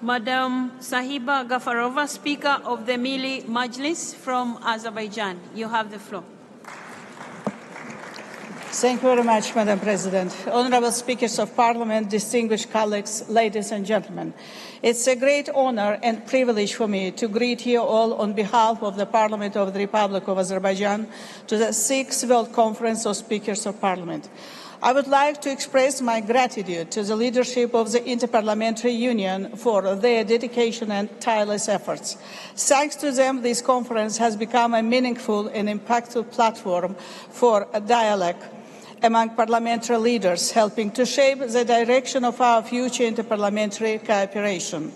Madam Sahibə Qafarova, Speaker of the Milli Məclis from Azerbaijan. You have the floor. Thank you very much, Madam President. Honorable Speakers of Parliament, distinguished colleagues, ladies and gentlemen. It's a great honor and privilege for me to greet you all on behalf of the Parliament of the Republic of Azerbaijan to the 6th World Conference of Speakers of Parliament. I would like to express my gratitude to the leadership of the Interparliamentary Union for their dedication and tireless efforts. Thanks to them, this conference has become a meaningful and impactful platform for a dialogue among parliamentary leaders, helping to shape the direction of our future interparliamentary cooperation.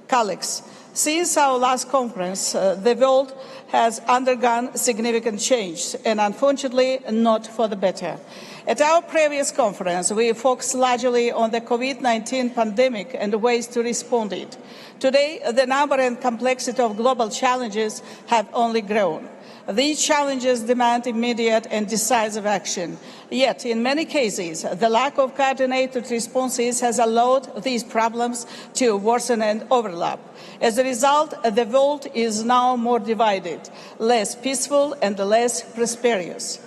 Colleagues, since our last conference, the world has undergone significant change, and unfortunately not for the better. At our previous conference, we focused largely on the COVID-19 pandemic and ways to respond to it. Today, the number and complexity of global challenges have only grown. These challenges demand immediate and decisive action. Yet, in many cases, the lack of coordinated responses has allowed these problems to worsen and overlap. As a result, the world is now more divided, less peaceful and less prosperous.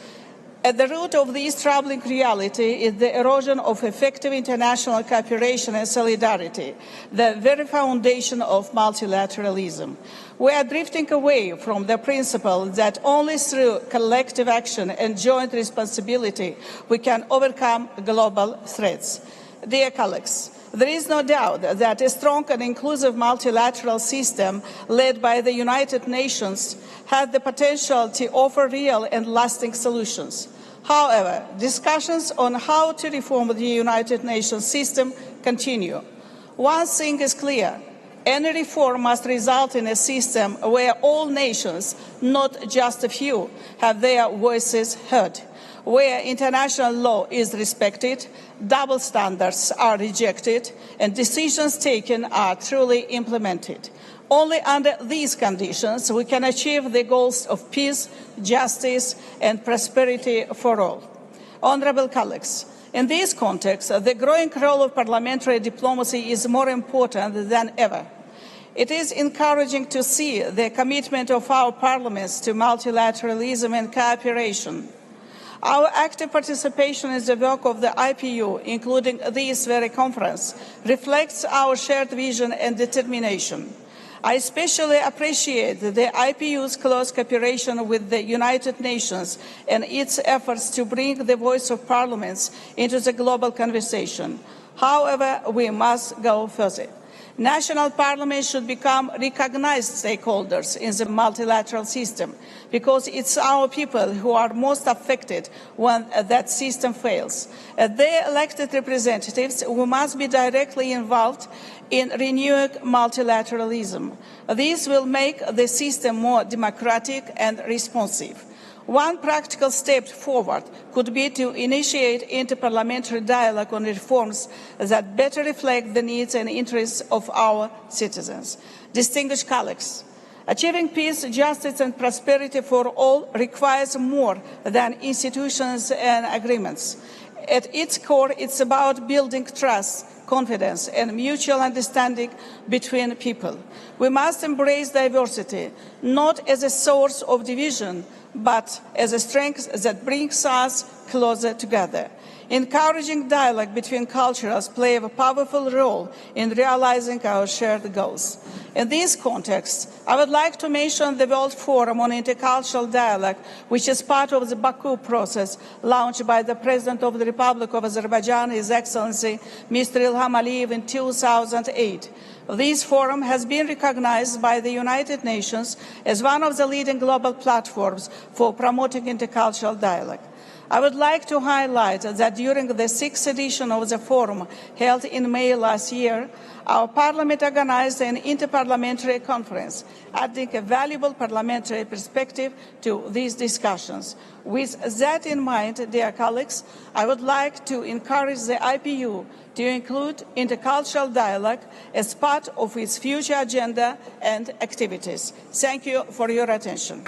At the root of this troubling reality is the erosion of effective international cooperation and solidarity, the very foundation of multilateralism. We are drifting away from the principle that only through collective action and joint responsibility we can overcome global threats. Dear colleagues, there is no doubt that a strong and inclusive multilateral system led by the United Nations has the potential to offer real and lasting solutions. However, discussions on how to reform the United Nations system continue. One thing is clear. Any reform must result in a system where all nations, not just a few, have their voices heard, where international law is respected, double standards are rejected, and decisions taken are truly implemented. Only under these conditions we can achieve the goals of peace, justice, and prosperity for all. Honourable colleagues, in this context, the growing role of parliamentary diplomacy is more important than ever. It is encouraging to see the commitment of our parliaments to multilateralism and cooperation. Our active participation in the work of the IPU, including this very conference, reflects our shared vision and determination. I especially appreciate the IPU's close cooperation with the United Nations and its efforts to bring the voice of parliaments into the global conversation. However, we must go further. National parliaments should become recognized stakeholders in the multilateral system because it's our people who are most affected when that system fails. As their elected representatives, we must be directly involved in renewing multilateralism. This will make the system more democratic and responsive. One practical step forward could be to initiate interparliamentary dialogue on reforms that better reflect the needs and interests of our citizens. Distinguished colleagues, achieving peace, justice and prosperity for all requires more than institutions and agreements. At its core, it's about building trust, confidence and mutual understanding between people. We must embrace diversity, not as a source of division, but as a strength that brings us closer together. Encouraging dialogue between cultures plays a powerful role in realizing our shared goals. In this context, I would like to mention the World Forum on Intercultural Dialogue, which is part of the Baku process launched by the President of the Republic of Azerbaijan, His Excellency Mr. Ilham Aliyev in 2008. This forum has been recognized by the United Nations as one of the leading global platforms for promoting intercultural dialogue. I would like to highlight that during the 6th edition of the forum held in May last year, our Parliament organized an interparliamentary conference, adding a valuable parliamentary perspective to these discussions. With that in mind, dear colleagues, I would like to encourage the IPU to include intercultural dialogue as part of its future agenda and activities. Thank you for your attention.